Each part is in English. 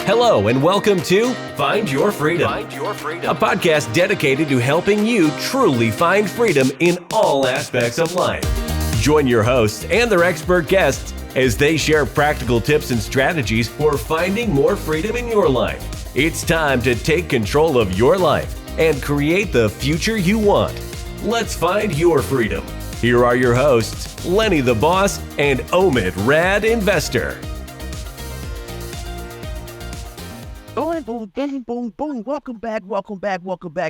Hello and welcome to Find Your Freedom, a podcast dedicated to helping you truly find freedom in all aspects of life. Join your hosts and their expert guests as they share practical tips and strategies for finding more freedom in your life. It's time to take control of your life and create the future you want. Let's find your freedom. Here are your hosts, Lenny the Boss and Omid Rad Investor. Boom, boom, boom, boom. Welcome back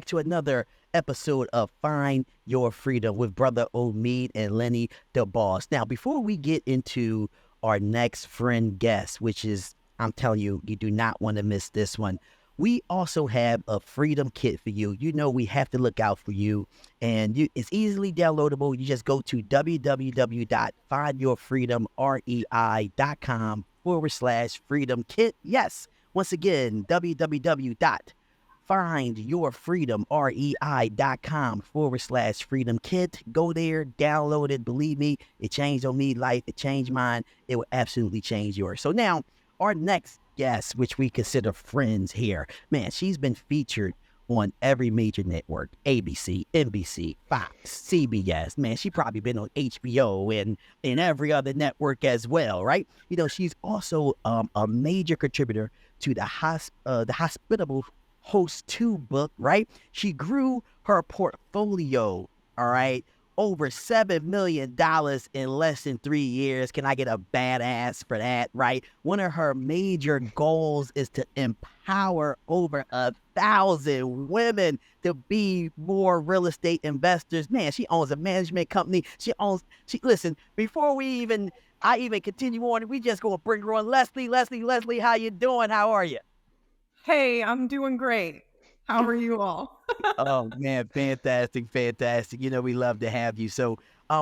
to another episode of Find Your Freedom with Brother Omid and Lenny the Boss. Now, before we get into our next friend guest, which is, I'm telling you, you do not want to miss this one. We also have a freedom kit for you. You know we have to look out for you. And it's easily downloadable. You just go to www.findyourfreedomrei.com/freedom kit. Yes. Once again, www.findyourfreedomrei.com/freedom kit. Go there, download it. Believe me, it changed Omid's life. It changed mine. It will absolutely change yours. So now, our next guest, which we consider friends here, man, she's been featured on every major network, ABC, NBC, Fox, CBS. Man, she probably been on HBO and every other network as well, right? You know, she's also a major contributor to the Hospitable Host 2 book, right? She grew her portfolio, all right, over $7 million in less than 3 years. Can I get a badass for that, right? One of her major goals is to empower over 1,000 women to be more real estate investors. Man, she owns a management company. Listen, before I even continue on, we just gonna bring her on. Leslie, how you doing? How are you? Hey, I'm doing great. How are you all? Oh, man, fantastic. You know, we love to have you. So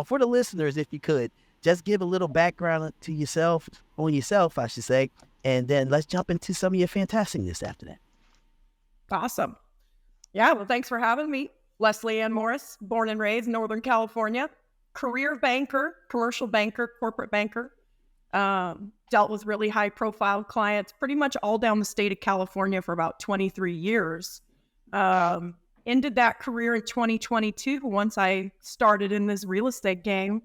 for the listeners, if you could, just give a little background to yourself, I should say, and then let's jump into some of your fantasticness after that. Awesome. Yeah, well, thanks for having me. Leslie Ann Morris, born and raised in Northern California, career banker, commercial banker, corporate banker. Dealt with really high-profile clients pretty much all down the state of California for about 23 years. Ended that career in 2022 once I started in this real estate game.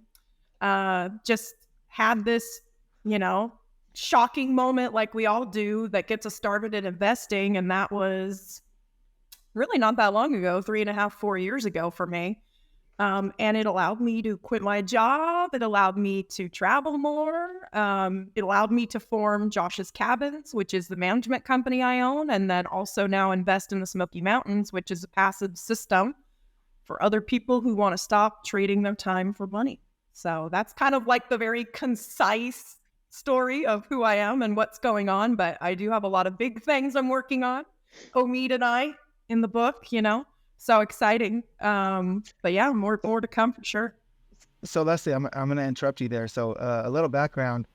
Just had this, shocking moment like we all do that gets us started in investing. And that was really not that long ago, 3.5, 4 years ago for me. And it allowed me to quit my job. It allowed me to travel more. It allowed me to form Josh's Cabins, which is the management company I own, and then also now invest in the Smoky Mountains, which is a passive system for other people who want to stop trading their time for money. So that's kind of like the very concise story of who I am and what's going on. But I do have a lot of big things I'm working on. Omid and I in the book, So exciting. But yeah, more to come for sure. So Leslie, I'm going to interrupt you there. So a little background,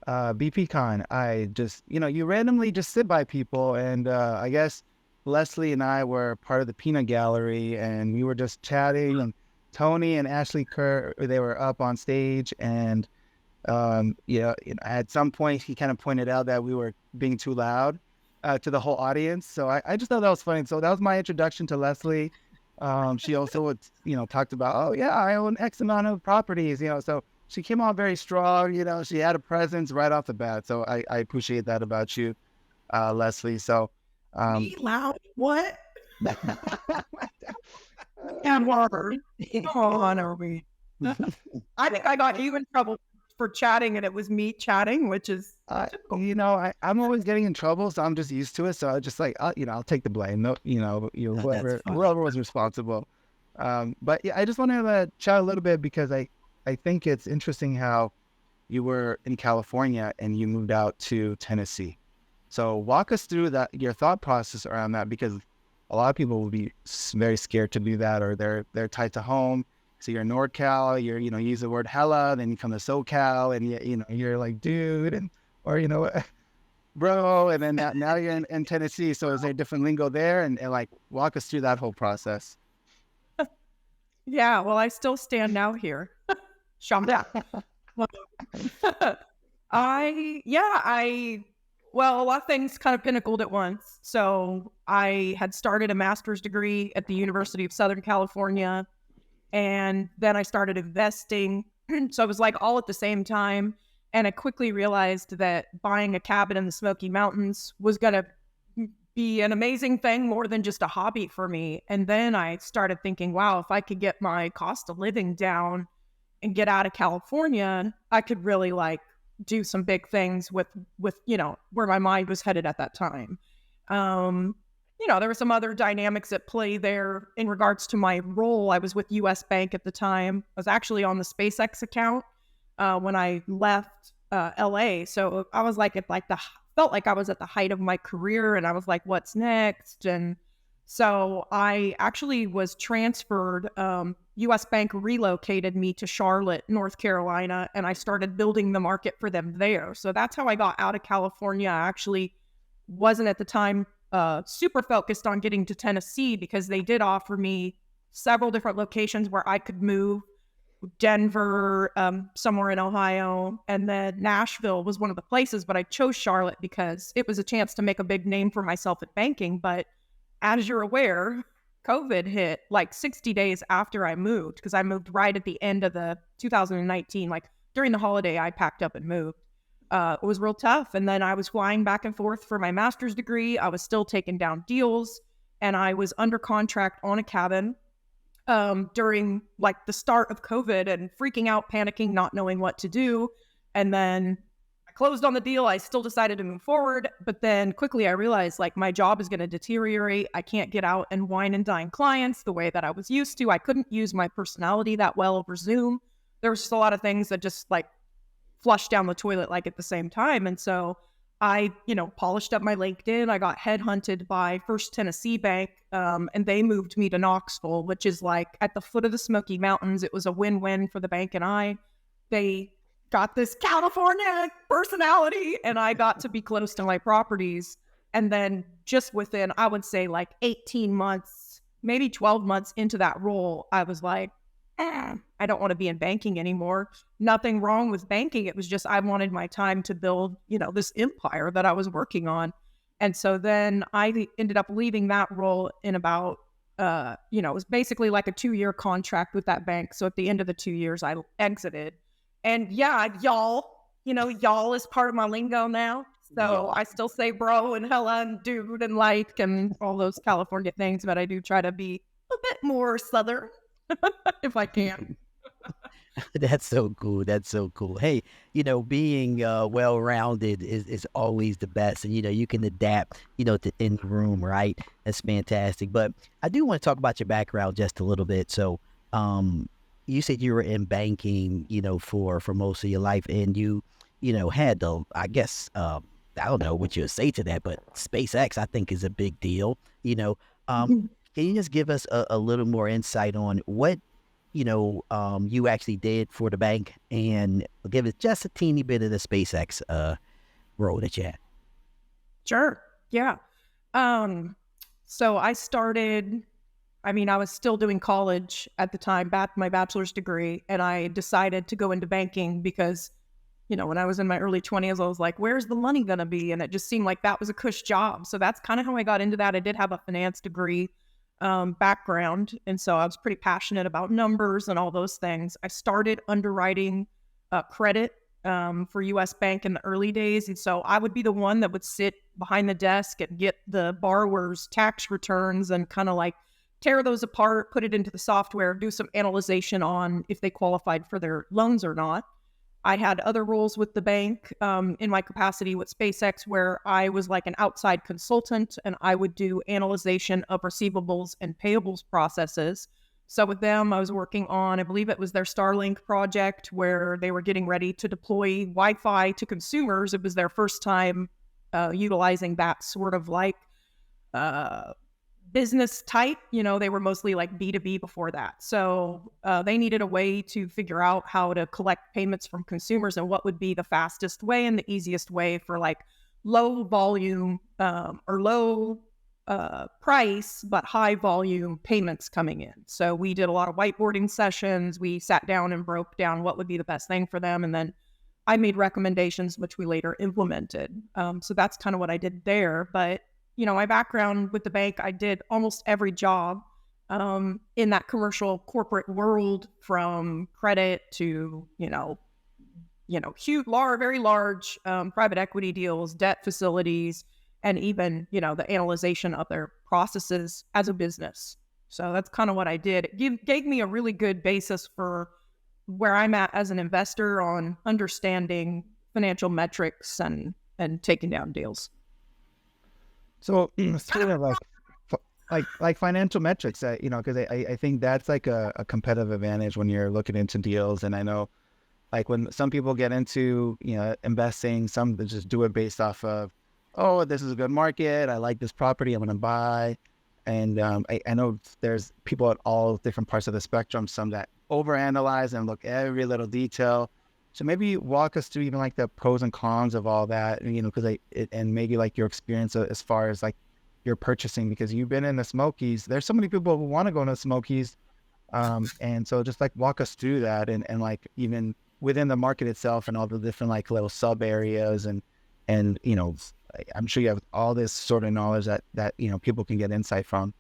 BPCon, I just, you randomly just sit by people. And I guess Leslie and I were part of the peanut gallery and we were just chatting, and Tony and Ashley Kerr, they were up on stage. And, at some point he kind of pointed out that we were being too loud to the whole audience. So I just thought that was funny. So that was my introduction to Leslie. She also, talked about, oh yeah, I own X amount of properties, so she came on very strong, she had a presence right off the bat. So I appreciate that about you, Leslie. So, be loud. What? And Robert, come on, are we? I think I got you in trouble for chatting, and it was me chatting, which is I'm always getting in trouble, so I'm just used to it. So I just I'll take the blame. No, whoever was responsible. But yeah, I just wanted to chat a little bit because I think it's interesting how you were in California and you moved out to Tennessee. So walk us through your thought process around that, because a lot of people will be very scared to do that, or they're tied to home. So you're in NorCal, you use the word hella, then you come to SoCal, and you're like, dude, or bro, and then now you're in Tennessee. So is there a different lingo there? And like, walk us through that whole process. Yeah, well, I still stand out here. I Well, a lot of things kind of pinnacled at once. So I had started a master's degree at the University of Southern California, and then I started investing. So it was like all at the same time. And I quickly realized that buying a cabin in the Smoky Mountains was going to be an amazing thing more than just a hobby for me. And then I started thinking, wow, if I could get my cost of living down and get out of California, I could really like do some big things with where my mind was headed at that time. There were some other dynamics at play there in regards to my role. I was with US Bank at the time. I was actually on the SpaceX account when I left LA. So I was like felt like I was at the height of my career, and I was like, what's next? And so I actually was transferred. US Bank relocated me to Charlotte, North Carolina, and I started building the market for them there. So that's how I got out of California. I actually wasn't at the time super focused on getting to Tennessee, because they did offer me several different locations where I could move. Denver, somewhere in Ohio, and then Nashville was one of the places, but I chose Charlotte because it was a chance to make a big name for myself at banking. But as you're aware, COVID hit like 60 days after I moved, because I moved right at the end of the 2019, like during the holiday, I packed up and moved. It was real tough. And then I was flying back and forth for my master's degree. I was still taking down deals, and I was under contract on a cabin during like the start of COVID, and freaking out, panicking, not knowing what to do. And then I closed on the deal. I still decided to move forward, but then quickly I realized like my job is going to deteriorate. I can't get out and wine and dine clients the way that I was used to. I couldn't use my personality that well over Zoom. There was just a lot of things that just like flushed down the toilet like at the same time. And so I, polished up my LinkedIn. I got headhunted by First Tennessee Bank, and they moved me to Knoxville, which is like at the foot of the Smoky Mountains. It was a win-win for the bank and I. They got this California personality, and I got to be close to my properties. And then just within, I would say like 18 months, maybe 12 months into that role, I was like, I don't want to be in banking anymore. Nothing wrong with banking. It was just I wanted my time to build, this empire that I was working on. And so then I ended up leaving that role in about, it was basically like a 2-year contract with that bank. So at the end of the 2 years, I exited. And yeah, y'all is part of my lingo now. So I still say bro and hella and dude and like and all those California things, but I do try to be a bit more Southern. If I can. That's so cool. That's so cool. Hey, being well-rounded is always the best. And, you can adapt, to in the room, right? That's fantastic. But I do want to talk about your background just a little bit. So you said you were in banking, for most of your life, and you had the, I guess, I don't know what you would say to that, but SpaceX, I think, is a big deal, Can you just give us a little more insight on what, you actually did for the bank, and give us just a teeny bit of the SpaceX role that you had? Sure. Yeah. So I started, I was still doing college at the time, my bachelor's degree, and I decided to go into banking because, when I was in my early 20s, I was like, where's the money going to be? And it just seemed like that was a cush job. So that's kind of how I got into that. I did have a finance degree background. And so I was pretty passionate about numbers and all those things. I started underwriting credit for US Bank in the early days. And so I would be the one that would sit behind the desk and get the borrower's tax returns and kind of like tear those apart, put it into the software, do some analyzation on if they qualified for their loans or not. I had other roles with the bank in my capacity with SpaceX, where I was like an outside consultant, and I would do analyzation of receivables and payables processes. So with them, I was working on, I believe it was their Starlink project, where they were getting ready to deploy Wi-Fi to consumers. It was their first time utilizing that sort of like business type. They were mostly like B2B before that. So they needed a way to figure out how to collect payments from consumers and what would be the fastest way and the easiest way for like low volume or low price, but high volume payments coming in. So we did a lot of whiteboarding sessions. We sat down and broke down what would be the best thing for them. And then I made recommendations, which we later implemented. So that's kind of what I did there. But, my background with the bank, I did almost every job in that commercial corporate world, from credit to, huge, very large private equity deals, debt facilities, and even, the analyzation of their processes as a business. So that's kind of what I did. It gave me a really good basis for where I'm at as an investor on understanding financial metrics and taking down deals. So sort of like financial metrics, because I think that's like a competitive advantage when you're looking into deals. And I know, like, when some people get into investing, some just do it based off of, oh, this is a good market, I like this property, I'm going to buy. And I know there's people at all different parts of the spectrum, some that overanalyze and look every little detail. So maybe walk us through even like the pros and cons of all that, and maybe like your experience as far as like your purchasing, because you've been in the Smokies. There's so many people who want to go into the Smokies. And so just like walk us through that, and like even within the market itself and all the different like little sub areas, and I'm sure you have all this sort of knowledge that people can get insight from.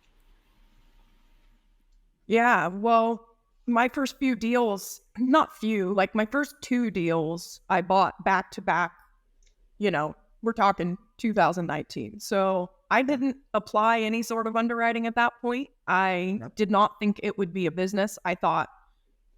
Yeah, well, my first few deals, not few, like my first 2 deals I bought back to back, we're talking 2019. So I didn't apply any sort of underwriting at that point. I did not think it would be a business. I thought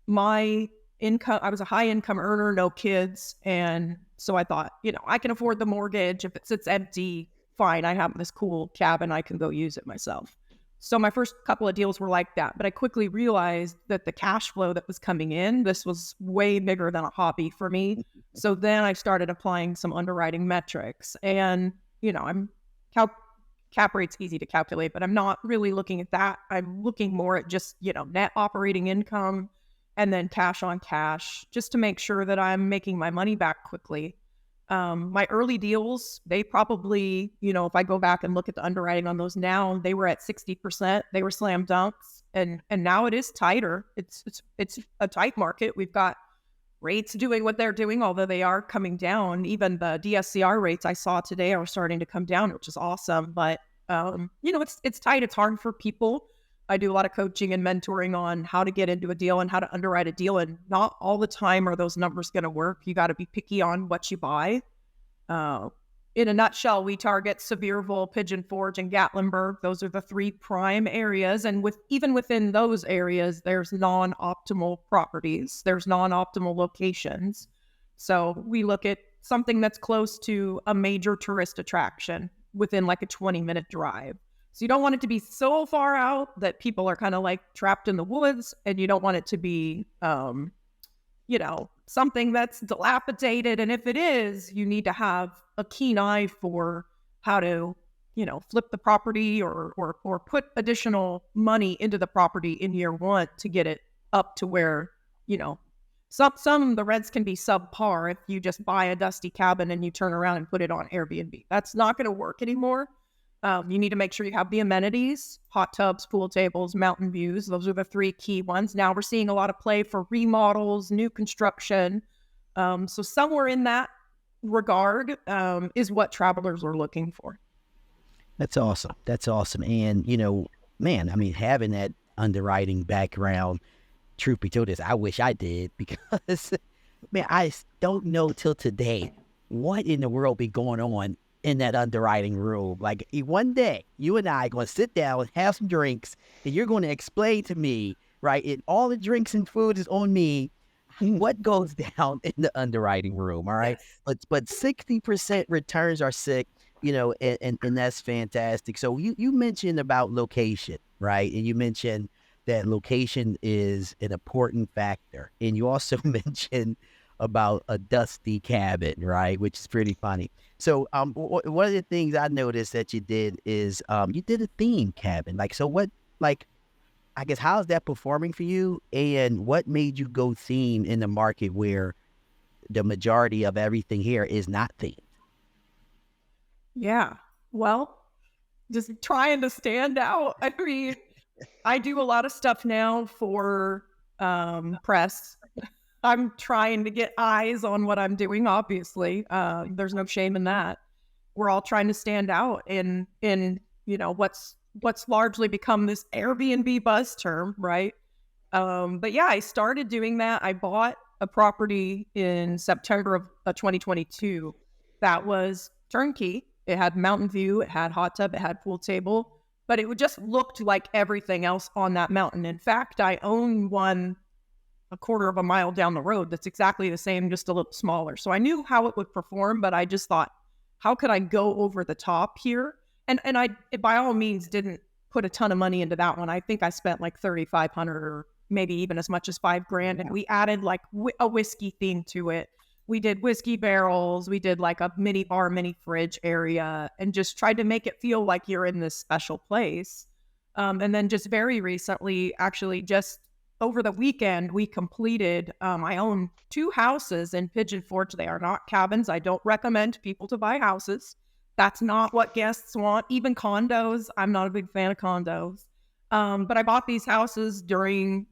my income, I was a high income earner, no kids. And so I thought, I can afford the mortgage. If it sits empty, fine. I have this cool cabin, I can go use it myself. So my first couple of deals were like that, but I quickly realized that the cash flow that was coming in, this was way bigger than a hobby for me. So then I started applying some underwriting metrics, and, cap rate's easy to calculate, but I'm not really looking at that. I'm looking more at just, net operating income and then cash on cash, just to make sure that I'm making my money back quickly. My early deals, they probably, if I go back and look at the underwriting on those now, they were at 60%. They were slam dunks, and now it is tighter. It's a tight market. We've got rates doing what they're doing, although they are coming down. Even the DSCR rates I saw today are starting to come down, which is awesome. But it's tight. It's hard for people. I do a lot of coaching and mentoring on how to get into a deal and how to underwrite a deal. And not all the time are those numbers going to work. You got to be picky on what you buy. In a nutshell, we target Sevierville, Pigeon Forge, and Gatlinburg. Those are the 3 prime areas. And even within those areas, there's non-optimal properties. There's non-optimal locations. So we look at something that's close to a major tourist attraction within like a 20-minute drive. So you don't want it to be so far out that people are kind of like trapped in the woods, and you don't want it to be, something that's dilapidated. And if it is, you need to have a keen eye for how to, flip the property or put additional money into the property in year 1 to get it up to where, some the rents can be subpar if you just buy a dusty cabin and you turn around and put it on Airbnb. That's not going to work anymore. You need to make sure you have the amenities, hot tubs, pool tables, mountain views. Those are the 3 key ones. Now we're seeing a lot of play for remodels, new construction. So somewhere in that regard is what travelers are looking for. That's awesome. That's awesome. And, having that underwriting background, truth be told, I wish I did, because, I don't know till today what in the world be going on in that underwriting room. Like, one day you and I are going to sit down and have some drinks, and you're going to explain to me, right, and all the drinks and food is on me, what goes down in the underwriting room. All right. But 60% returns are sick, and that's fantastic. So you mentioned about location, right? And you mentioned that location is an important factor. And you also mentioned about a dusty cabin, right? Which is pretty funny. So one of the things I noticed that you did is you did a theme cabin. I guess, how's that performing for you? And what made you go theme in the market where the majority of everything here is not themed? Yeah, well, just trying to stand out. I mean, I do a lot of stuff now for press. I'm trying to get eyes on what I'm doing, obviously. There's no shame in that. We're all trying to stand out in what's largely become this Airbnb buzz term, right? But yeah, I started doing that. I bought a property in September of 2022 that was turnkey. It had mountain view, it had hot tub, it had pool table, but it just looked like everything else on that mountain. In fact, I own one a quarter of a mile down the road that's exactly the same, just a little smaller. So I knew how it would perform, but I just thought, how could I go over the top here? And I, by all means, didn't put a ton of money into that one. I think I spent like $3,500 or maybe even as much as $5,000. And we added like a whiskey theme to it. We did whiskey barrels. We did like a mini bar, mini fridge area, and just tried to make it feel like you're in this special place. And then just very recently, actually just over the weekend, we completed, I own 2 houses in Pigeon Forge. They are not cabins. I don't recommend people to buy houses. That's not what guests want. Even condos. I'm not a big fan of condos. But I bought these houses during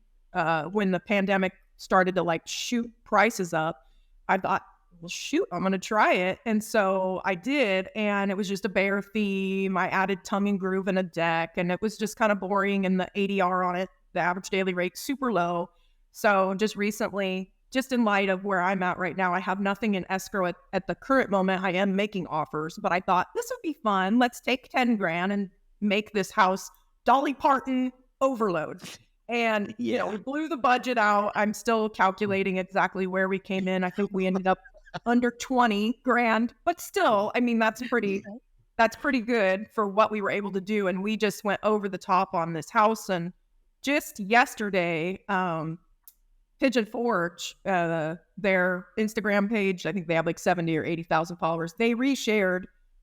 when the pandemic started to like shoot prices up. I thought, well, shoot, I'm going to try it. And so I did. And it was just a bear theme. I added tongue and groove and a deck. And it was just kind of boring. And the ADR on it, the average daily rate, super low. So just recently, just in light of where I'm at right now, I have nothing in escrow at the current moment. I am making offers, but I thought this would be fun. Let's take 10 grand and make this house Dolly Parton overload. And, we blew the budget out. I'm still calculating exactly where we came in. I think we ended up under 20 grand, but still, I mean, that's pretty good for what we were able to do. And we just went over the top on this house. And just yesterday, Pigeon Forge, their Instagram page, I think they have like 70 or 80,000 followers. They reshared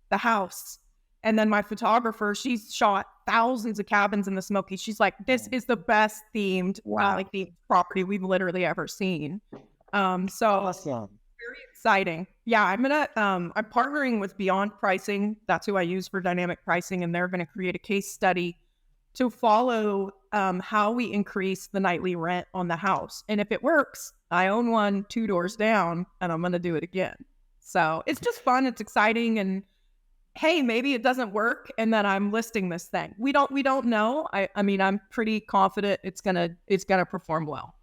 the house. And then my photographer, she's shot thousands of cabins in the Smokies. She's like, this is the best themed property we've literally ever seen. So awesome. Very exciting. Yeah, I'm partnering with Beyond Pricing. That's who I use for dynamic pricing. And they're going to create a case study to follow how we increase the nightly rent on the house. And if it works, I own one 2 doors down and I'm going to do it again. So it's just fun. It's exciting. And hey, maybe it doesn't work. And then I'm listing this thing. We don't know. I mean, I'm pretty confident it's going to perform well.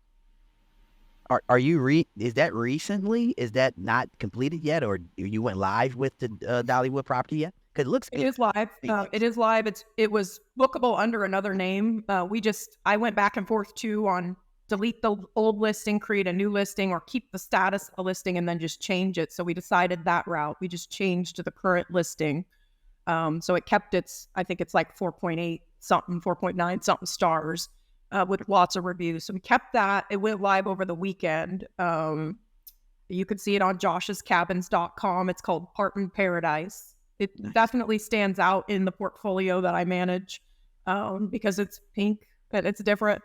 Are you is that recently? Is that not completed yet? Or you went live with the Dollywood property yet? Because it looks good. It is live. It is live. It was bookable under another name. I went back and forth too on delete the old listing, create a new listing, or keep the status of a listing and then just change it. So we decided that route. We just changed to the current listing. So it kept I think it's like 4.8 something, 4.9 something stars with lots of reviews. So we kept that. It went live over the weekend. You can see it on joshscabins.com. It's called Parton Paradise. It definitely stands out in the portfolio that I manage because it's pink and it's different.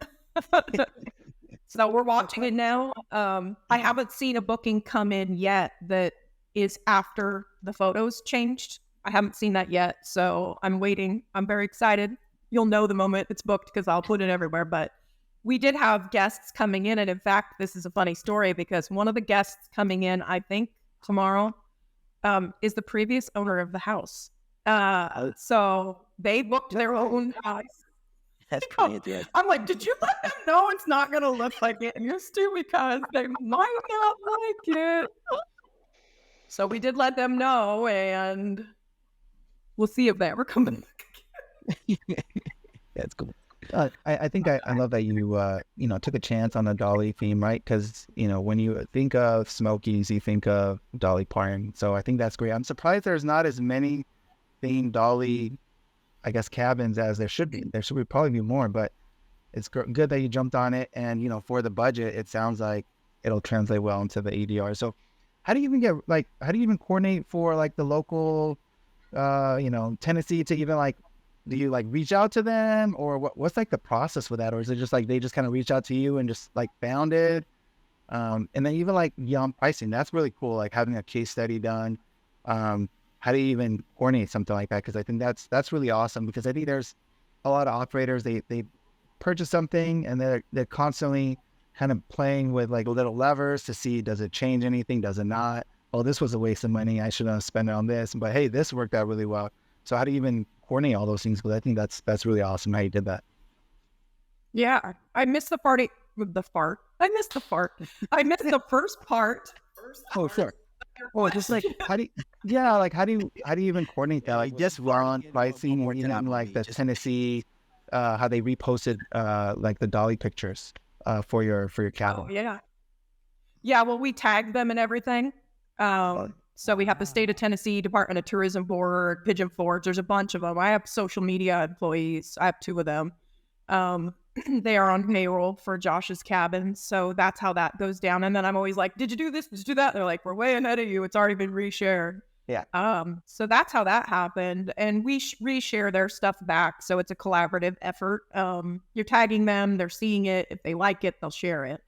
So we're watching it now. I haven't seen a booking come in yet that is after the photos changed. I haven't seen that yet. So I'm waiting. I'm very excited. You'll know the moment it's booked because I'll put it everywhere. But we did have guests coming in. And in fact, this is a funny story because one of the guests coming in, I think tomorrow, is the previous owner of the house. So they booked their own house. That's pretty interesting. I'm like, did you let them know it's not going to look like it used to because they might not like it? So we did let them know, and we'll see if they ever come back. That's cool. I think I love that you took a chance on the Dolly theme, right? Because when you think of Smokies, you think of Dolly Parton. So I think that's great. I'm surprised there's not as many themed Dolly, I guess, cabins as there should be. There should probably be more, but it's good that you jumped on it. And for the budget, it sounds like it'll translate well into the ADR. So how do you even coordinate for like the local, Tennessee to even do you reach out to them, or what's like the process with that? Or is it just like they just kind of reach out to you and just found it? And then even Beyond Pricing, that's really cool. Like having a case study done. How do you even coordinate something like that? Because I think that's really awesome, because I think there's a lot of operators, they purchase something and they're constantly kind of playing with like little levers to see, does it change anything? Does it not? Oh, this was a waste of money. I should have spent it on this. But hey, this worked out really well. So how do you even coordinate all those things? Because I think that's really awesome how you did that. Yeah, I missed the party with the fart. I missed the fart. I missed the first part. Oh, sure. Oh, just like how do you even coordinate that? Like just run pricing or even like the Tennessee, how they reposted like the dolly pictures for your cattle. Oh, yeah. Yeah, well, we tagged them and everything. So we have the State of Tennessee Department of Tourism Board, Pigeon Forge. There's a bunch of them. I have social media employees. I have 2 of them. They are on payroll for Josh's cabin. So that's how that goes down. And then I'm always like, did you do this? Did you do that? They're like, we're way ahead of you. It's already been reshared. Yeah. So that's how that happened. And we reshare their stuff back. So it's a collaborative effort. You're tagging them. They're seeing it. If they like it, they'll share it.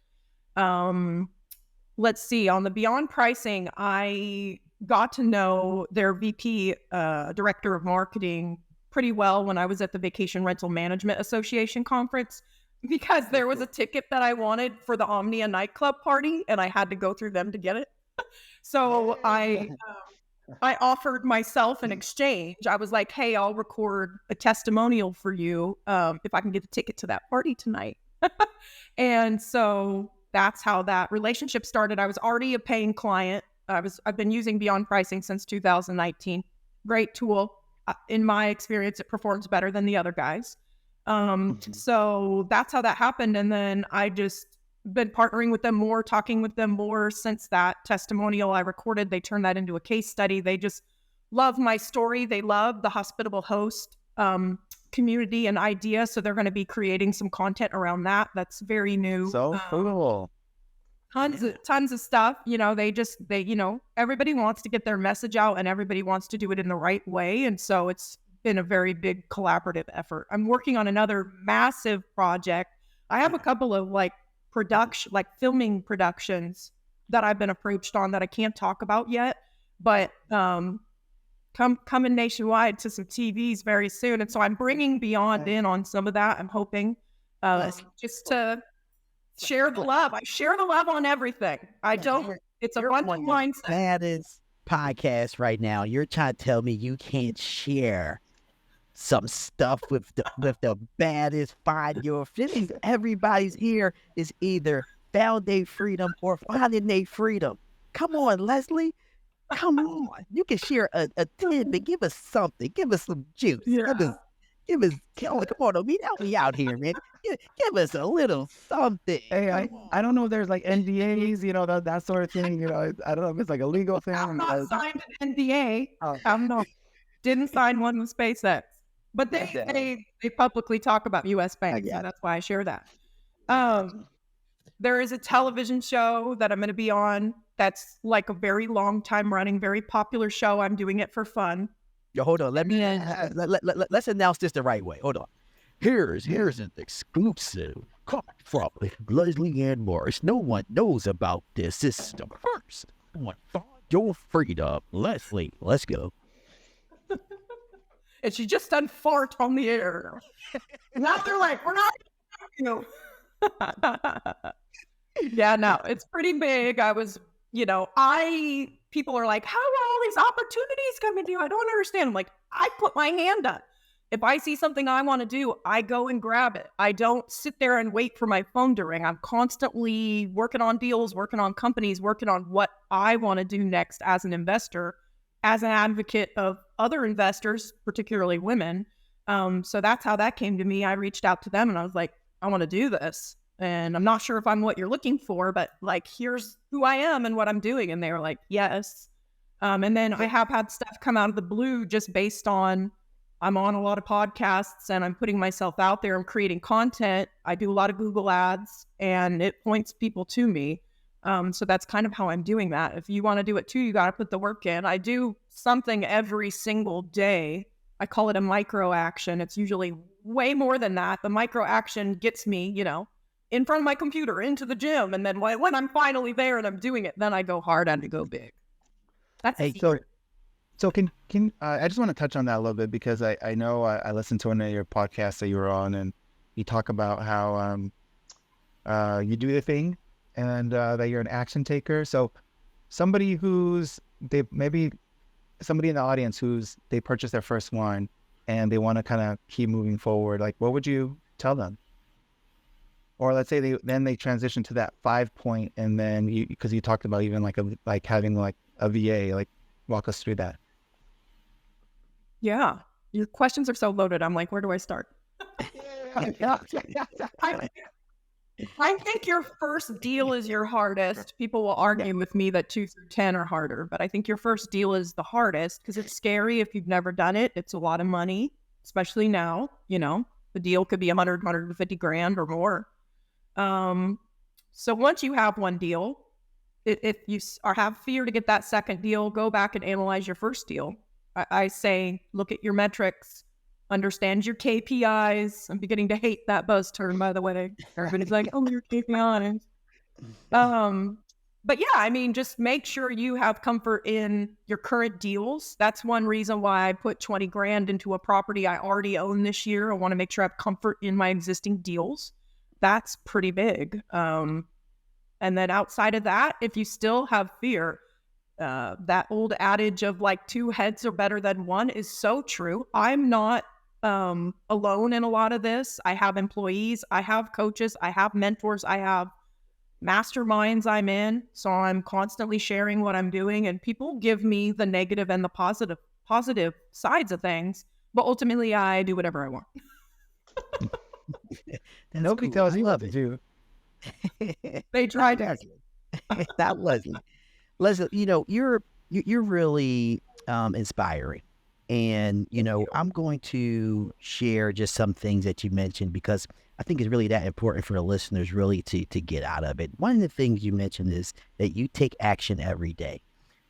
Let's see. On the Beyond Pricing, I got to know their VP, Director of Marketing, pretty well when I was at the Vacation Rental Management Association conference, because there was a ticket that I wanted for the Omnia nightclub party and I had to go through them to get it. So I offered myself in exchange. I was like, hey, I'll record a testimonial for you if I can get a ticket to that party tonight. And so that's how that relationship started. I was already a paying client. I've been using Beyond Pricing since 2019. Great tool. In my experience, it performs better than the other guys. So that's how that happened. And then I just been partnering with them more, talking with them more since that testimonial I recorded. They turned that into a case study. They just love my story. They love the hospitable host community and idea. So they're going to be creating some content around that. That's very new. So cool. Tons of stuff. Everybody wants to get their message out and everybody wants to do it in the right way. And so it's been a very big collaborative effort. I'm working on another massive project. I have a couple of filming productions that I've been approached on that I can't talk about yet, but coming nationwide to some TVs very soon. And so I'm bringing Beyond in on some of that. I'm hoping just to share the love. I share the love on everything. I don't. It's a bunch of mindset. That is podcast right now. You're trying to tell me you can't share some stuff with the baddest. Find your feelings. Everybody's here is either found their freedom or finding their freedom. Come on, Leslie. Come on. You can share a tidbit. Give us something. Give us some juice. Yeah. Come on, help me out here, man. Give us a little something. Hey, I don't know if there's like NDAs, that sort of thing. I don't know if it's like a legal thing. I'm not signed an NDA. Didn't sign one with SpaceX, but they publicly talk about U.S. banks, so that's why I share that. There is a television show that I'm going to be on that's like a very long time running, very popular show. I'm doing it for fun. Yo, hold on. Let's announce this the right way. Hold on. Here's an exclusive coming from Leslie Ann Morris. No one knows about this. This is the first one. Find your freedom. Leslie, let's go. And she just done fart on the air. Now they're like, we're not, Yeah, no, it's pretty big. People are like, how are all these opportunities coming to you? I don't understand. I'm like, I put my hand up. If I see something I want to do, I go and grab it. I don't sit there and wait for my phone to ring. I'm constantly working on deals, working on companies, working on what I want to do next as an investor, as an advocate of other investors, particularly women. So that's how that came to me. I reached out to them and I was like, I want to do this. And I'm not sure if I'm what you're looking for, but like, here's who I am and what I'm doing. And they were like, yes. And then I have had stuff come out of the blue just based on, I'm on a lot of podcasts and I'm putting myself out there. I'm creating content. I do a lot of Google ads and it points people to me. So that's kind of how I'm doing that. If you want to do it too, you got to put the work in. I do something every single day. I call it a micro action. It's usually way more than that. The micro action gets me, in front of my computer, into the gym. And then when I'm finally there and I'm doing it, then I go hard and I go big. That's So can I just want to touch on that a little bit because I know I listened to one of your podcasts that you were on and you talk about how you do the thing, and that you're an action taker. So somebody maybe somebody in the audience they purchased their first one and they want to kind of keep moving forward, like what would you tell them? Or let's say they transition to that 5-point, and then because you talked about even like having like a VA, like walk us through that. Yeah, your questions are so loaded. I'm like, where do I start? I think your first deal is your hardest. People will argue with me that 2 through 10 are harder, but I think your first deal is the hardest because it's scary if you've never done it. It's a lot of money, especially now. The deal could be 100, 150 grand or more. So once you have one deal, if you have fear to get that second deal, go back and analyze your first deal. I say, look at your metrics. Understand your KPIs. I'm beginning to hate that buzz term, by the way. Everybody's like, oh, your KPIs. But yeah, just make sure you have comfort in your current deals. That's one reason why I put 20 grand into a property I already own this year. I want to make sure I have comfort in my existing deals. That's pretty big. And then outside of that, if you still have fear, that old adage of like 2 heads are better than 1 is so true. I'm not alone in a lot of this. I have employees, I have coaches, I have mentors, I have masterminds I'm in. So I'm constantly sharing what I'm doing, and people give me the negative and the positive sides of things. But ultimately, I do whatever I want. Nobody tells you what to do. They try to. That wasn't. Leslie, you're really inspiring. And, I'm going to share just some things that you mentioned because I think it's really that important for the listeners really to get out of it. One of the things you mentioned is that you take action every day.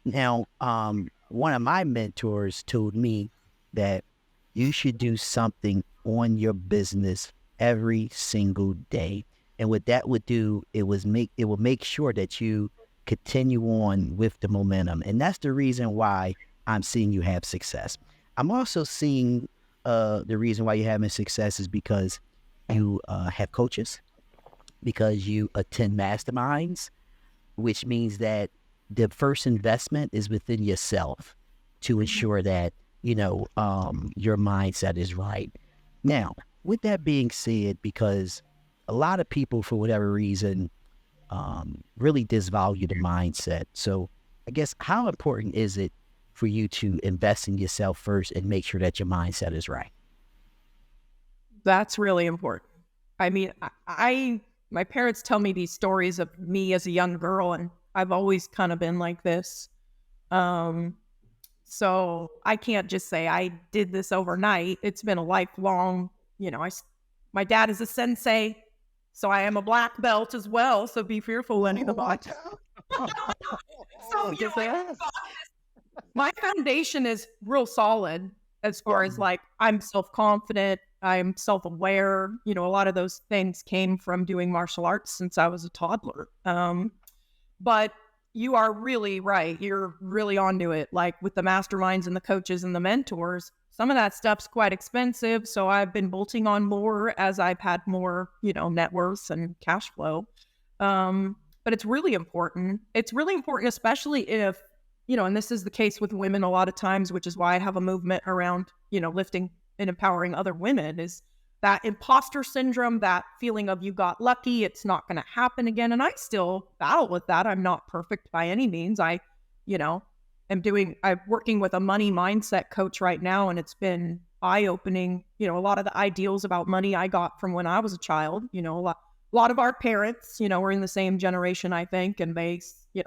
Now, one of my mentors told me that you should do something on your business every single day. And what that would do, it will make sure that you continue on with the momentum. And that's the reason why I'm seeing you have success. I'm also seeing the reason why you're having success is because you have coaches, because you attend masterminds, which means that the first investment is within yourself to ensure that, your mindset is right. Now, with that being said, because a lot of people, for whatever reason, really disvalue the mindset. So I guess how important is it for you to invest in yourself first and make sure that your mindset is right? That's really important. My parents tell me these stories of me as a young girl, and I've always kind of been like this. So I can't just say I did this overnight. It's been a lifelong, my dad is a sensei, so I am a black belt as well. So be fearful when the black. My foundation is real solid as far as like I'm self-confident, I'm self-aware. A lot of those things came from doing martial arts since I was a toddler. But you are really right. You're really onto it. Like with the masterminds and the coaches and the mentors, some of that stuff's quite expensive. So I've been bolting on more as I've had more, net worths and cash flow. But it's really important. It's really important, especially if, and this is the case with women a lot of times, which is why I have a movement around, lifting and empowering other women, is that imposter syndrome, that feeling of you got lucky, it's not going to happen again. And I still battle with that. I'm not perfect by any means. I'm working with a money mindset coach right now, and it's been eye-opening. A lot of the ideals about money I got from when I was a child. A lot of our parents, were in the same generation, I think, and they,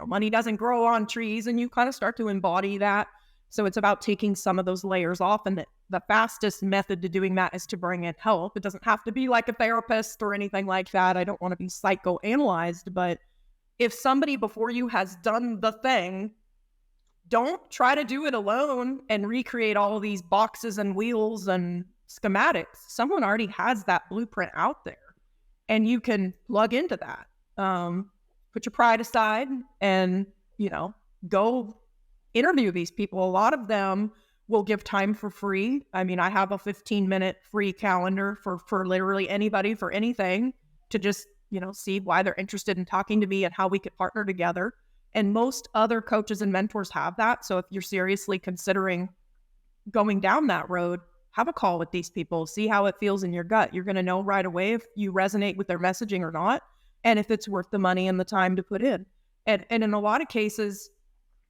money doesn't grow on trees, and you kind of start to embody that. So it's about taking some of those layers off, and the fastest method to doing that is to bring in help. It doesn't have to be like a therapist or anything like that. I don't want to be psychoanalyzed, but if somebody before you has done the thing, don't try to do it alone and recreate all of these boxes and wheels and schematics. Someone already has that blueprint out there, and you can plug into that. Put your pride aside and, go interview these people. A lot of them will give time for free. I have a 15-minute free calendar for literally anybody for anything to just, see why they're interested in talking to me and how we could partner together. And most other coaches and mentors have that. So if you're seriously considering going down that road, have a call with these people, see how it feels in your gut. You're going to know right away if you resonate with their messaging or not, and if it's worth the money and the time to put in. And in a lot of cases,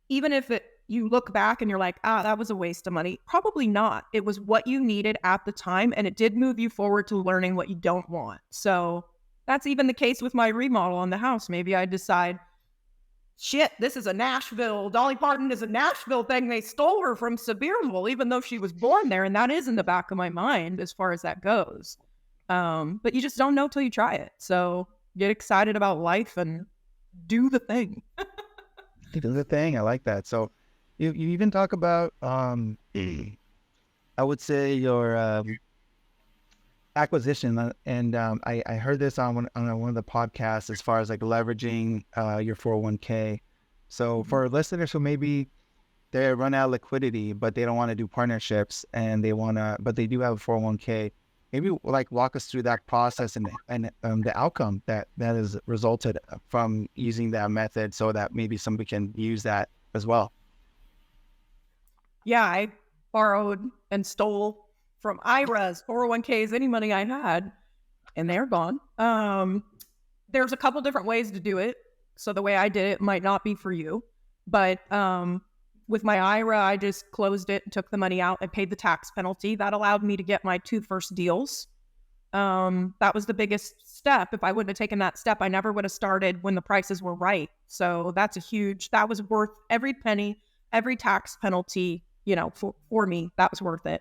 even if you look back and you're like, that was a waste of money, probably not. It was what you needed at the time, and it did move you forward to learning what you don't want. So that's even the case with my remodel on the house. Maybe I decide, shit, this is a Nashville. Dolly Parton is a Nashville thing. They stole her from Sevierville, even though she was born there. And that is in the back of my mind as far as that goes. But you just don't know till you try it. So get excited about life and do the thing. Do the thing. I like that. So you even talk about, I would say your acquisition. And I heard this on one of the podcasts as far as like leveraging your 401k. So for listeners who maybe they run out of liquidity, but they don't want to do partnerships and but they do have a 401k, maybe like walk us through that process and the outcome that has resulted from using that method, so that maybe somebody can use that as well. Yeah, I borrowed and stole from IRAs, 401ks, any money I had, and they're gone. There's a couple different ways to do it. So the way I did it might not be for you, but with my IRA, I just closed it and took the money out and paid the tax penalty. That allowed me to get my 2 first deals. That was the biggest step. If I wouldn't have taken that step, I never would have started when the prices were right. So that was worth every penny, every tax penalty, for me, that was worth it.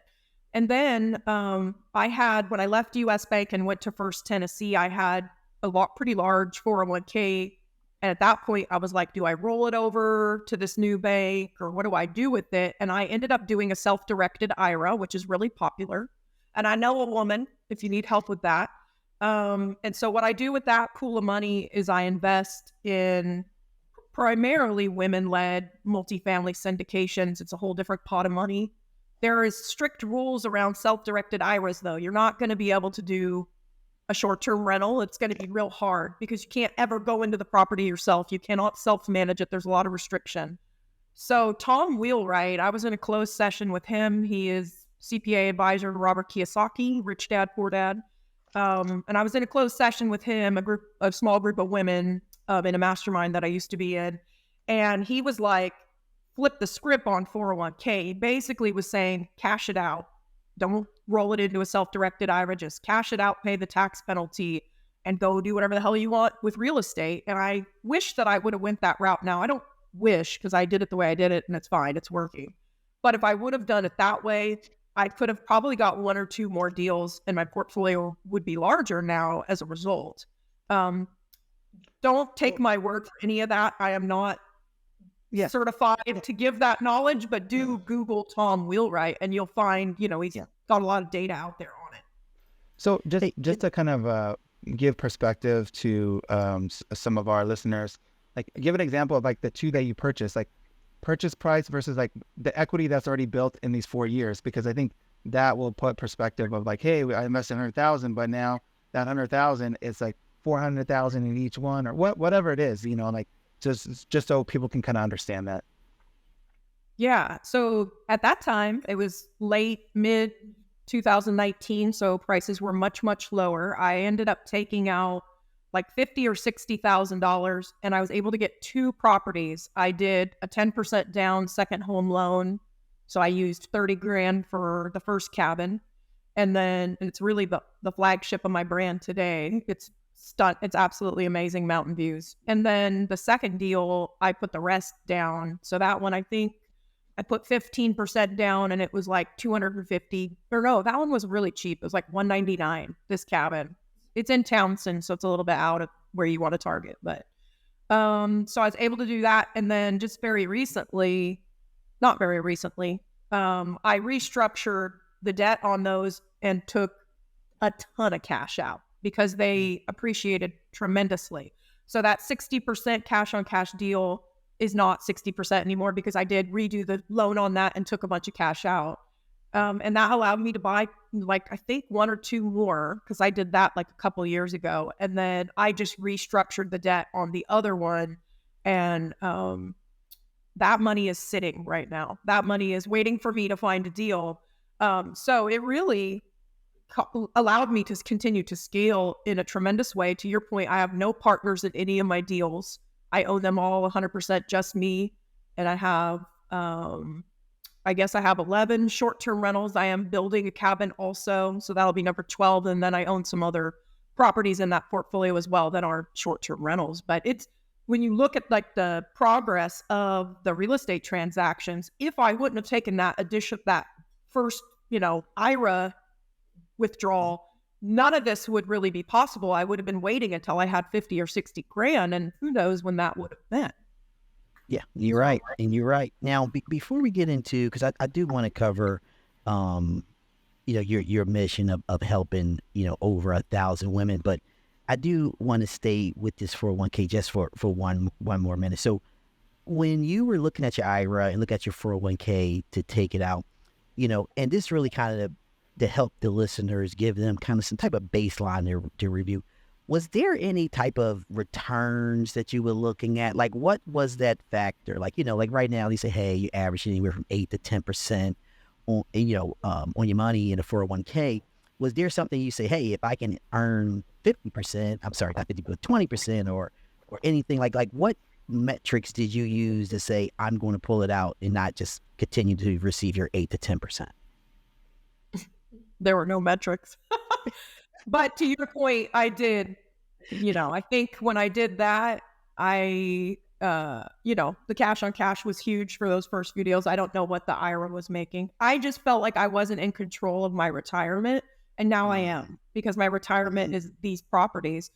And then when I left US Bank and went to First Tennessee, I had a pretty large 401k. And at that point, I was like, do I roll it over to this new bank, or what do I do with it? And I ended up doing a self-directed IRA, which is really popular. And I know a woman, if you need help with that. And so what I do with that pool of money is I invest in primarily women-led multifamily syndications. It's a whole different pot of money. There is strict rules around self-directed IRAs, though. You're not going to be able to do a short-term rental. It's going to be real hard because you can't ever go into the property yourself. You cannot self-manage it. There's a lot of restriction. So Tom Wheelwright, I was in a closed session with him. He is CPA advisor to Robert Kiyosaki, Rich Dad, Poor Dad. And I was in a closed session with him, a small group of women in a mastermind that I used to be in. And he was like, flip the script on 401k. He basically was saying, cash it out. Don't roll it into a self-directed IRA. Just cash it out, pay the tax penalty, and go do whatever the hell you want with real estate. And I wish that I would have went that route. Now, I don't wish, because I did it the way I did it, and it's fine. It's working. But if I would have done it that way, I could have probably got 1 or 2 more deals, and my portfolio would be larger now as a result. Don't take my word for any of that. I am not certified to give that knowledge, but do Google Tom Wheelwright, and you'll find, he's got a lot of data out there on it. So just to kind of give perspective to some of our listeners, like give an example of like the 2 that you purchased, like purchase price versus like the equity that's already built in these 4 years, because I think that will put perspective of like, hey, I invested 100,000, but now that 100,000 is like 400,000 in each one, or whatever it is, like just so people can kind of understand that. Yeah. So at that time, it was mid 2019. So prices were much, much lower. I ended up taking out like $50,000 or $60,000, and I was able to get 2 properties. I did a 10% down second home loan. So I used 30 grand for the first cabin. And then it's really the flagship of my brand today. It's absolutely amazing mountain views. And then the second deal, I put the rest down. So that one, I think I put 15% down, and it was like 250, or no, that one was really cheap. It was like 199, this cabin. It's in Townsend, so it's a little bit out of where you want to target. But so I was able to do that. And then just not very recently, I restructured the debt on those and took a ton of cash out because they appreciated tremendously. So that 60% cash on cash deal is not 60% anymore because I did redo the loan on that and took a bunch of cash out. And that allowed me to buy like, I think 1 or 2 more, because I did that like a couple years ago. And then I just restructured the debt on the other one. And that money is sitting right now. That money is waiting for me to find a deal. So it really allowed me to continue to scale in a tremendous way. To your point, I have no partners in any of my deals. I own them all 100%, just me. And I have, I guess I have 11 short-term rentals. I am building a cabin also, so that'll be number 12. And then I own some other properties in that portfolio as well that are short-term rentals. But it's, when you look at like the progress of the real estate transactions, if I wouldn't have taken that first, IRA withdrawal, none of this would really be possible. I would have been waiting until I had 50 or 60 grand, and who knows when that would have been. Yeah, you're right. And you're right. Now, before we get into, because I do want to cover, your mission of helping, over 1,000 women, but I do want to stay with this 401k just for one more minute. So when you were looking at your IRA and look at your 401k to take it out, and this really kind of to help the listeners, give them kind of some type of baseline to review. Was there any type of returns that you were looking at? Like, what was that factor? Like, like right now, they say, hey, you average anywhere from 8 to 10% on your money in a 401k. Was there something you say, hey, if I can earn 50%, I'm sorry, not 50, but 20% or anything like what metrics did you use to say, I'm going to pull it out and not just continue to receive your 8 to 10%? There were no metrics. But to your point, I did, I think when I did that, the cash on cash was huge for those first few deals. I don't know what the IRA was making. I just felt like I wasn't in control of my retirement. And now I am, because my retirement is these properties.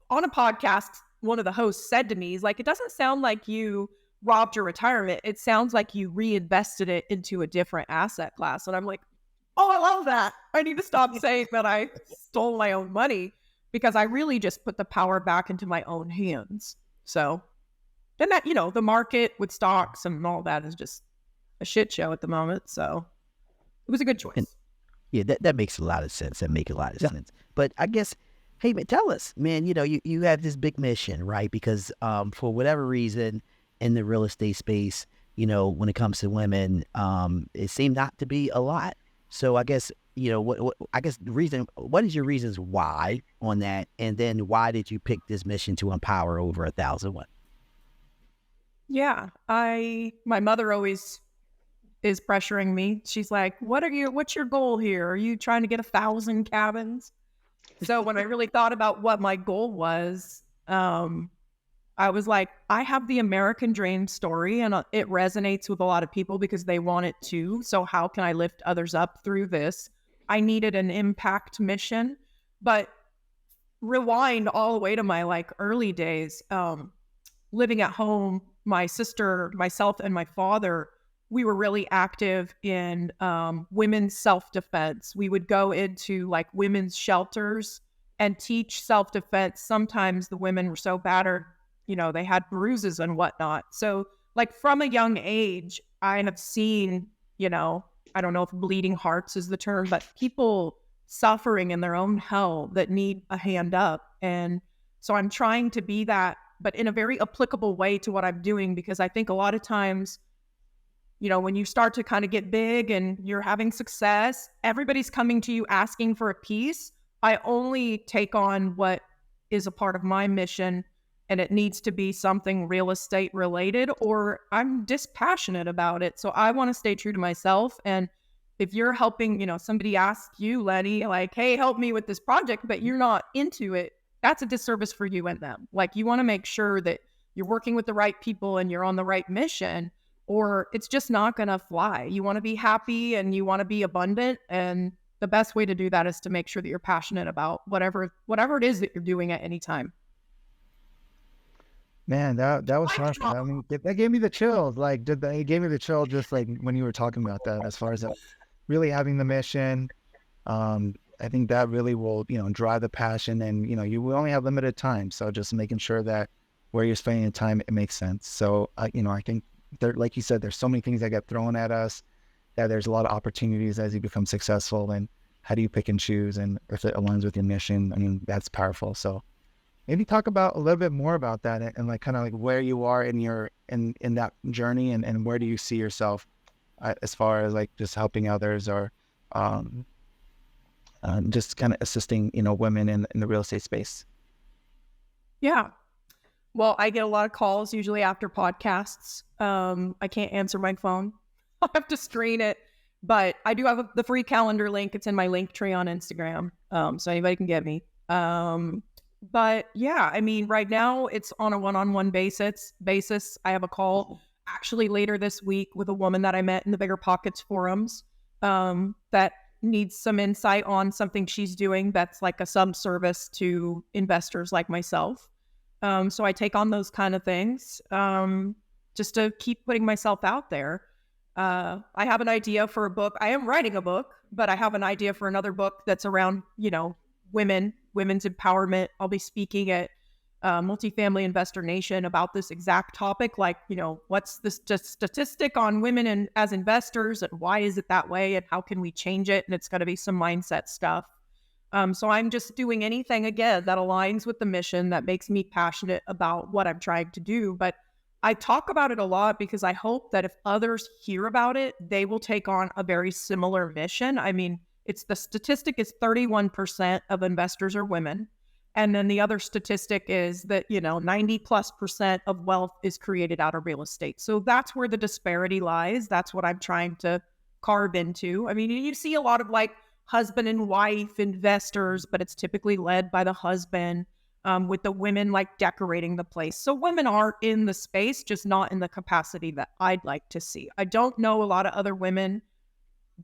On a podcast, one of the hosts said to me, he's like, it doesn't sound like you robbed your retirement. It sounds like you reinvested it into a different asset class. And I'm like, oh, I love that. I need to stop saying that I stole my own money, because I really just put the power back into my own hands. So, and that, the market with stocks and all that is just a shit show at the moment. So it was a good choice. And, yeah, that makes a lot of sense. That makes a lot of sense. But I guess, hey, man, tell us, man, you have this big mission, right? Because for whatever reason in the real estate space, when it comes to women, it seemed not to be a lot. So I guess, what is your reasons why on that? And then why did you pick this mission to empower over 1,000 women? Yeah, my mother always is pressuring me. She's like, what's your goal here? Are you trying to get 1,000 cabins? So when I really thought about what my goal was, I was like, I have the American dream story, and it resonates with a lot of people because they want it too. So how can I lift others up through this? I needed an impact mission. But rewind all the way to my early days, living at home, my sister, myself, and my father, we were really active in women's self-defense. We would go into women's shelters and teach self-defense. Sometimes the women were so battered, they had bruises and whatnot. So from a young age, I have seen, I don't know if bleeding hearts is the term, but people suffering in their own hell that need a hand up. And so I'm trying to be that, but in a very applicable way to what I'm doing, because I think a lot of times, when you start to kind of get big and you're having success, everybody's coming to you asking for a piece. I only take on what is a part of my mission, and it needs to be something real estate related, or I'm dispassionate about it. So I want to stay true to myself. And if you're helping, somebody asks you, Lenny, hey, help me with this project, but you're not into it, that's a disservice for you and them. You want to make sure that you're working with the right people and you're on the right mission, or it's just not going to fly. You want to be happy and you want to be abundant. And the best way to do that is to make sure that you're passionate about whatever it is that you're doing at any time. Man, that was harsh. I mean, that gave me the chills. It gave me the chill just when you were talking about that, as far as really having the mission. I think that really will, drive the passion, and, you will only have limited time. So just making sure that where you're spending your time, it makes sense. So, I think like you said, there's so many things that get thrown at us, that there's a lot of opportunities as you become successful, and how do you pick and choose, and if it aligns with your mission, I mean, that's powerful. So maybe talk about a little bit more about that, and like kind of like where you are in your in that journey, and where do you see yourself as far as like just helping others, or just kind of assisting, women in the real estate space. Yeah. Well, I get a lot of calls usually after podcasts. I can't answer my phone. I'll have to screen it, but I do have the free calendar link. It's in my link tree on Instagram. So anybody can get me. But yeah, I mean, right now it's on a one-on-one basis. I have a call actually later this week with a woman that I met in the Bigger Pockets forums, that needs some insight on something she's doing that's like a subservice to investors like myself. So I take on those kind of things, just to keep putting myself out there. I have an idea for a book. I am writing a book, but I have an idea for another book that's around, women's empowerment. I'll be speaking at Multifamily Investor Nation about this exact topic. Like, what's the statistic on women as investors, and why is it that way, and how can we change it? And it's going to be some mindset stuff. So I'm just doing anything, again, that aligns with the mission, that makes me passionate about what I'm trying to do. But I talk about it a lot because I hope that if others hear about it, they will take on a very similar mission. I mean, the statistic is 31% of investors are women. And then the other statistic is that, 90+% of wealth is created out of real estate. So that's where the disparity lies. That's what I'm trying to carve into. I mean, you see a lot of like husband and wife investors, but it's typically led by the husband, with the women like decorating the place. So women are in the space, just not in the capacity that I'd like to see. I don't know a lot of other women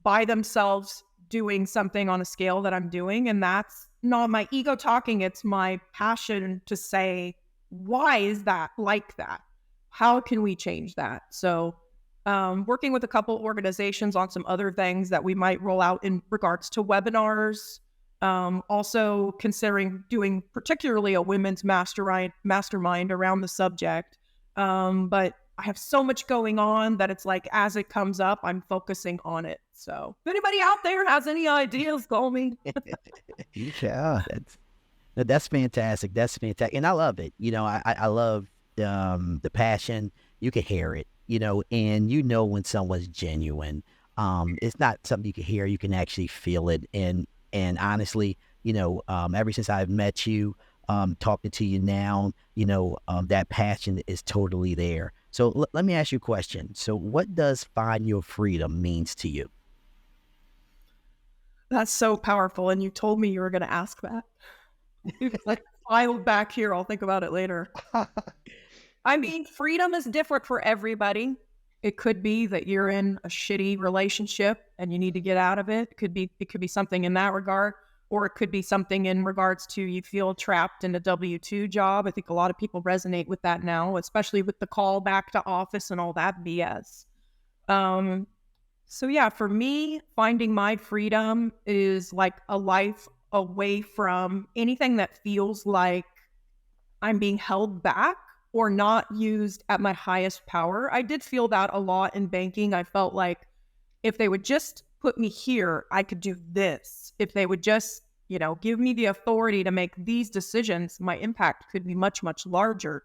by themselves doing something on a scale that I'm doing. And that's not my ego talking. It's my passion to say, why is that like that? How can we change that? So working with a couple organizations on some other things that we might roll out in regards to webinars. Also considering doing particularly a women's mastermind around the subject. But I have so much going on that it's like, as it comes up, I'm focusing on it. So if anybody out there has any ideas, call me. Yeah, that's fantastic. That's fantastic. And I love it. I love the passion. You can hear it, and when someone's genuine. It's not something you can hear, you can actually feel it. And honestly, ever since I've met you, talking to you now, that passion is totally there. So let me ask you a question. So what does find your freedom means to you? That's so powerful. And you told me you were going to ask that. Like, file back here. I'll think about it later. I mean, freedom is different for everybody. It could be that you're in a shitty relationship and you need to get out of it. It could be something in that regard, or it could be something in regards to you feel trapped in a W-2 job. I think a lot of people resonate with that now, especially with the call back to office and all that BS. So yeah, for me, finding my freedom is like a life away from anything that feels like I'm being held back or not used at my highest power. I did feel that a lot in banking. I felt like if they would just put me here, I could do this. If they would just, give me the authority to make these decisions, my impact could be much, much larger.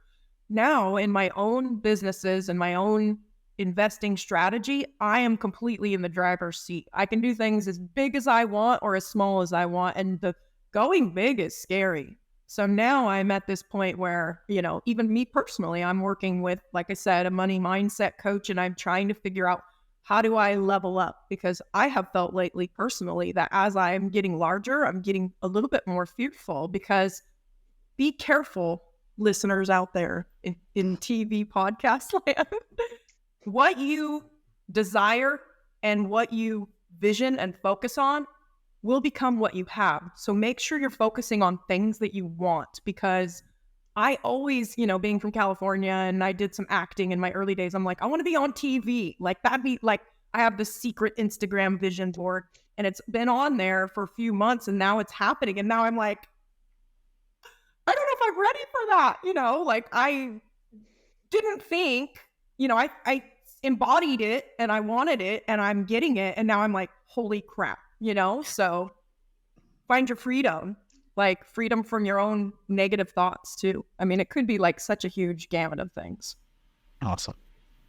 Now, in my own businesses and my own investing strategy, I am completely in the driver's seat. I can do things as big as I want or as small as I want. And the going big is scary. So now I'm at this point where, even me personally, I'm working with, like I said, a money mindset coach, and I'm trying to figure out how do I level up? Because I have felt lately personally that as I'm getting larger, I'm getting a little bit more fearful, because be careful, listeners out there in TV podcast land. What you desire and what you vision and focus on will become what you have. So make sure you're focusing on things that you want, because I always, being from California and I did some acting in my early days, I'm like, I want to be on TV. Like that'd be like, I have this secret Instagram vision board and it's been on there for a few months and now it's happening. And now I'm like, I don't know if I'm ready for that. Like I didn't think, I embodied it and I wanted it and I'm getting it. And now I'm like, holy crap, So find your freedom, like freedom from your own negative thoughts too. I mean, it could be like such a huge gamut of things. Awesome.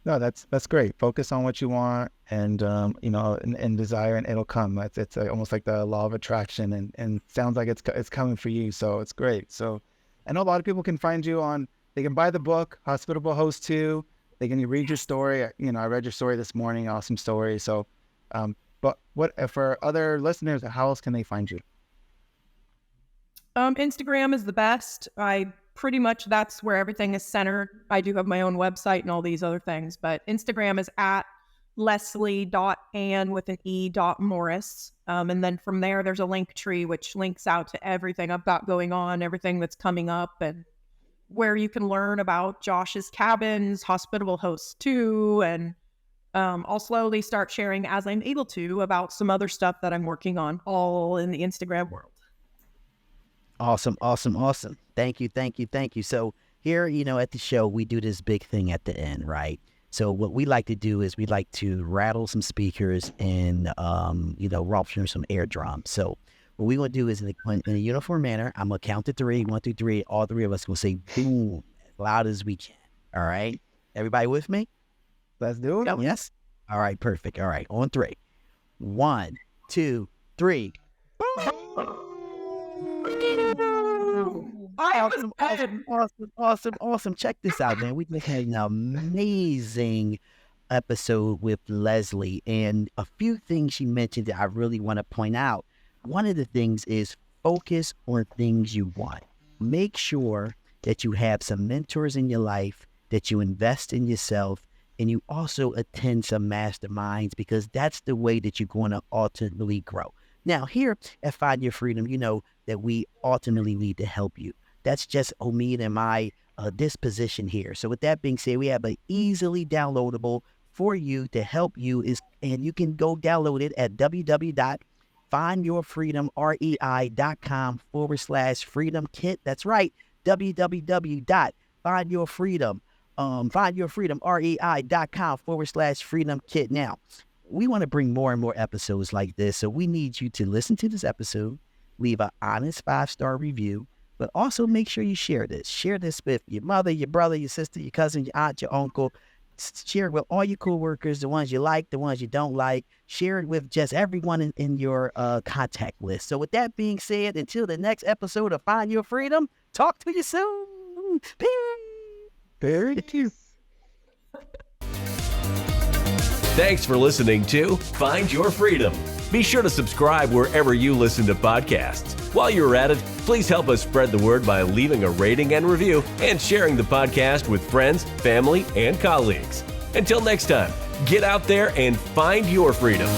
No, that's great. Focus on what you want and, and desire, and it'll come. It's almost like the law of attraction, and sounds like it's coming for you. So it's great. So I know a lot of people can find you they can buy the book, Hospitable Host 2. They can read your story. I read your story this morning. Awesome story. So, but what for other listeners, how else can they find you? Instagram is the best. Pretty much that's where everything is centered. I do have my own website and all these other things, but Instagram is at leslie.ann.morris. And then from there's a link tree, which links out to everything I've got going on, everything that's coming up, and where you can learn about Josh's Cabins, Hospitable Host 2, and I'll slowly start sharing as I'm able to about some other stuff that I'm working on, all in the Instagram world. Awesome. Thank you. So here, at the show, we do this big thing at the end, right? So what we like to do is we like to rattle some speakers and, rupture some eardrums. So what we want to do is in a uniform manner, I'm going to count to 3, 1, 2, 3. All 3 of us will say boom as loud as we can. All right. Everybody with me? Let's do it. Yes. All right. Perfect. All right. On 3. 1, 2, 3. Boom. Awesome. Check this out, man. We just had an amazing episode with Leslie, and a few things she mentioned that I really want to point out. One of the things is focus on things you want. Make sure that you have some mentors in your life, that you invest in yourself, and you also attend some masterminds, because that's the way that you're going to ultimately grow. Now, here at Find Your Freedom, you know that we ultimately need to help you. That's just Omid and my disposition here. So with that being said, we have an easily downloadable for you to help you, and you can go download it at www.findyourfreedomrei.com/freedom kit. That's right, www.findyourfreedomrei.com/freedom kit. Now, we want to bring more and more episodes like this, so we need you to listen to this episode, leave an honest 5-star review, but also make sure you share this. Share this with your mother, your brother, your sister, your cousin, your aunt, your uncle. Share it with all your coworkers, the ones you like, the ones you don't like. Share it with just everyone in your contact list. So with that being said, until the next episode of Find Your Freedom, talk to you soon. Peace. Very cute. Thanks for listening to Find Your Freedom. Be sure to subscribe wherever you listen to podcasts. While you're at it, please help us spread the word by leaving a rating and review and sharing the podcast with friends, family, and colleagues. Until next time, get out there and find your freedom.